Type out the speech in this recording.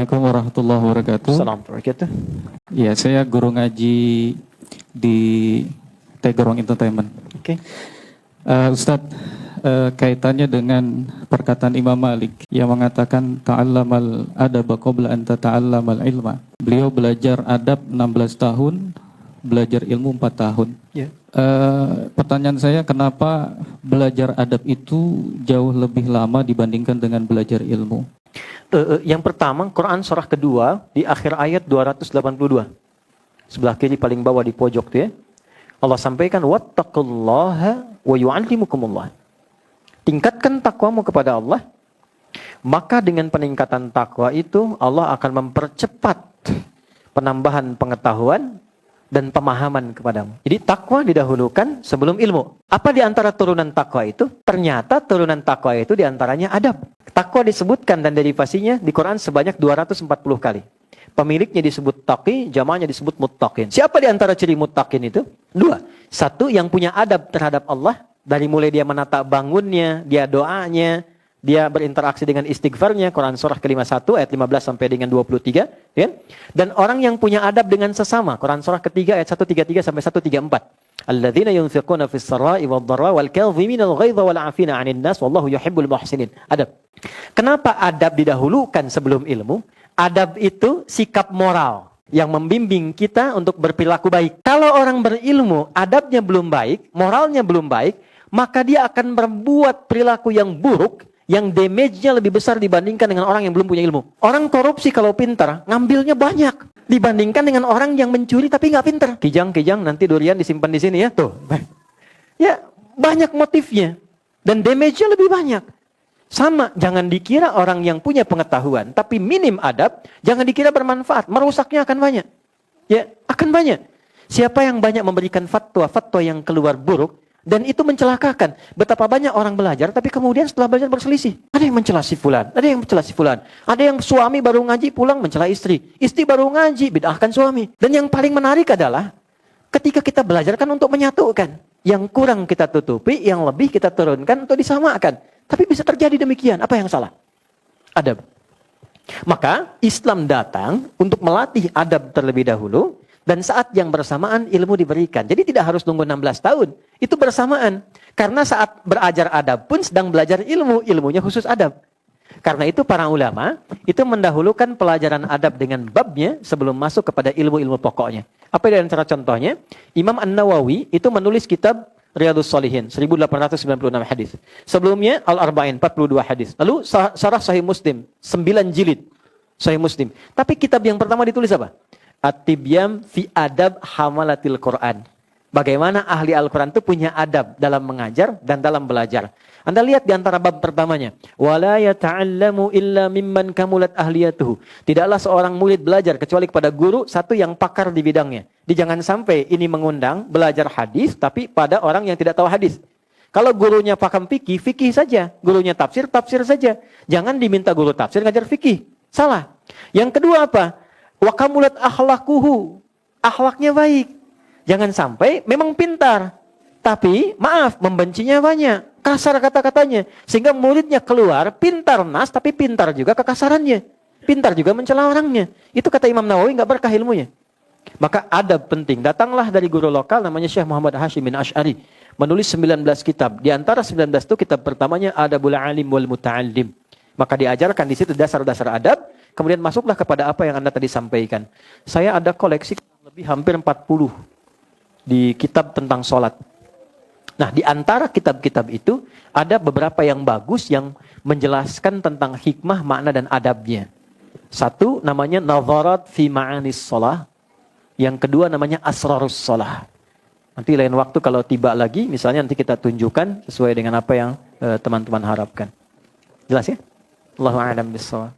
Assalamualaikum warahmatullahi wabarakatuh. Assalamualaikum warahmatullahi wabarakatuh. Ya, saya guru ngaji di Tegorong Entertainment. Oke. Ustadz, kaitannya dengan perkataan Imam Malik yang mengatakan ta'allamal adaba qabla an tata'allamal ilma. Beliau belajar adab 16 tahun, belajar ilmu 4 tahun. Ya. Pertanyaan saya, kenapa belajar adab itu jauh lebih lama dibandingkan dengan belajar ilmu? Yang pertama, Quran surah kedua di akhir ayat 282. Sebelah kiri paling bawah di pojok tuh ya. Allah sampaikan wattaqullaha wa yu'allimukumullah. Tingkatkan takwamu kepada Allah, maka dengan peningkatan takwa itu Allah akan mempercepat penambahan pengetahuan dan pemahaman kepadamu. Jadi takwa didahulukan sebelum ilmu. Apa di antara turunan takwa itu? Ternyata turunan takwa itu di antaranya adab. Takwa disebutkan dan derivasinya di Quran sebanyak 240 kali. Pemiliknya disebut taqi, jamaahnya disebut muttaqin. Siapa di antara ciri muttaqin itu? 2. 1, yang punya adab terhadap Allah. Dari mulai dia menata bangunnya, dia doanya, dia berinteraksi dengan istighfarnya. Quran surah ke-51 ayat 15 sampai dengan 23. Ya? Dan orang yang punya adab dengan sesama. Quran surah ketiga ayat 133 sampai 134. Alladzina yunfiquna fis sarai wad dharra wal kadhiminal ghaidha wal 'afina 'anil nas wallahu yuhibbul muhsinin. Adab. Kenapa adab didahulukan sebelum ilmu? Adab itu sikap moral yang membimbing kita untuk berperilaku baik. Kalau orang berilmu, adabnya belum baik, moralnya belum baik, maka dia akan membuat perilaku yang buruk, yang damage-nya lebih besar dibandingkan dengan orang yang belum punya ilmu. Orang korupsi kalau pintar, ngambilnya banyak. Dibandingkan dengan orang yang mencuri tapi nggak pintar. Kijang, nanti durian disimpan di sini ya. Tuh. Ya, banyak motifnya. Dan damage-nya lebih banyak. Sama, jangan dikira orang yang punya pengetahuan, tapi minim adab, jangan dikira bermanfaat. Merusaknya akan banyak. Ya, akan banyak. Siapa yang banyak memberikan fatwa yang keluar buruk, dan itu mencelakakan. Betapa banyak orang belajar, tapi kemudian setelah belajar berselisih. Ada yang mencela si fulan, ada yang mencela si fulan. Ada yang suami baru ngaji pulang mencela istri. Istri baru ngaji, bid'ahkan suami. Dan yang paling menarik adalah, ketika kita belajar kan untuk menyatukan. Yang kurang kita tutupi, yang lebih kita turunkan untuk disamakan. Tapi bisa terjadi demikian. Apa yang salah? Adab. Maka Islam datang untuk melatih adab terlebih dahulu. Dan saat yang bersamaan ilmu diberikan. Jadi tidak harus nunggu 16 tahun. Itu bersamaan. Karena saat berajar adab pun sedang belajar ilmu. Ilmunya khusus adab. Karena itu para ulama itu mendahulukan pelajaran adab dengan babnya sebelum masuk kepada ilmu-ilmu pokoknya. Apa di antara contohnya? Imam An-Nawawi itu menulis kitab Riyadhus Shalihin 1896 hadis. Sebelumnya Al-Arba'in 42 hadis. Lalu Syarah Sahih Muslim 9 jilid Sahih Muslim. Tapi kitab yang pertama ditulis apa? At-Tibyam fi Adab Hamalatil Quran. Bagaimana ahli Al-Quran itu punya adab dalam mengajar dan dalam belajar. Anda lihat di antara bab pertamanya. Wala yata'allamu illa mimman kamulat ahliyatuhu. Tidaklah seorang murid belajar kecuali kepada guru satu yang pakar di bidangnya. Jangan sampai ini mengundang belajar hadis tapi pada orang yang tidak tahu hadis. Kalau gurunya paham fikih, fikih saja. Gurunya tafsir, tafsir saja. Jangan diminta guru tafsir ngajar fikih. Salah. Yang kedua apa? Wa kamulat akhlaquhu. Akhlaknya baik. Jangan sampai memang pintar. Tapi maaf, membencinya banyak. Kasar kata-katanya. Sehingga muridnya keluar, pintar nas, tapi pintar juga kekasarannya. Pintar juga mencela orangnya. Itu kata Imam Nawawi, nggak berkah ilmunya. Maka adab penting. Datanglah dari guru lokal namanya Syekh Muhammad Hashim bin Ash'ari. Menulis 19 kitab. Di antara 19 itu kitab pertamanya Adabul Alim wal Muta'allim. Maka diajarkan di situ dasar-dasar adab. Kemudian masuklah kepada apa yang Anda tadi sampaikan. Saya ada koleksi lebih hampir 40 di kitab tentang sholat. Nah, di antara kitab-kitab itu ada beberapa yang bagus yang menjelaskan tentang hikmah, makna, dan adabnya. Satu namanya Nadharat fi Ma'anis Shalah. Yang kedua namanya Asrarus Shalah. Nanti lain waktu kalau tiba lagi, misalnya nanti kita tunjukkan sesuai dengan apa yang teman-teman harapkan. Jelas ya? Allahu a'lam bishawab.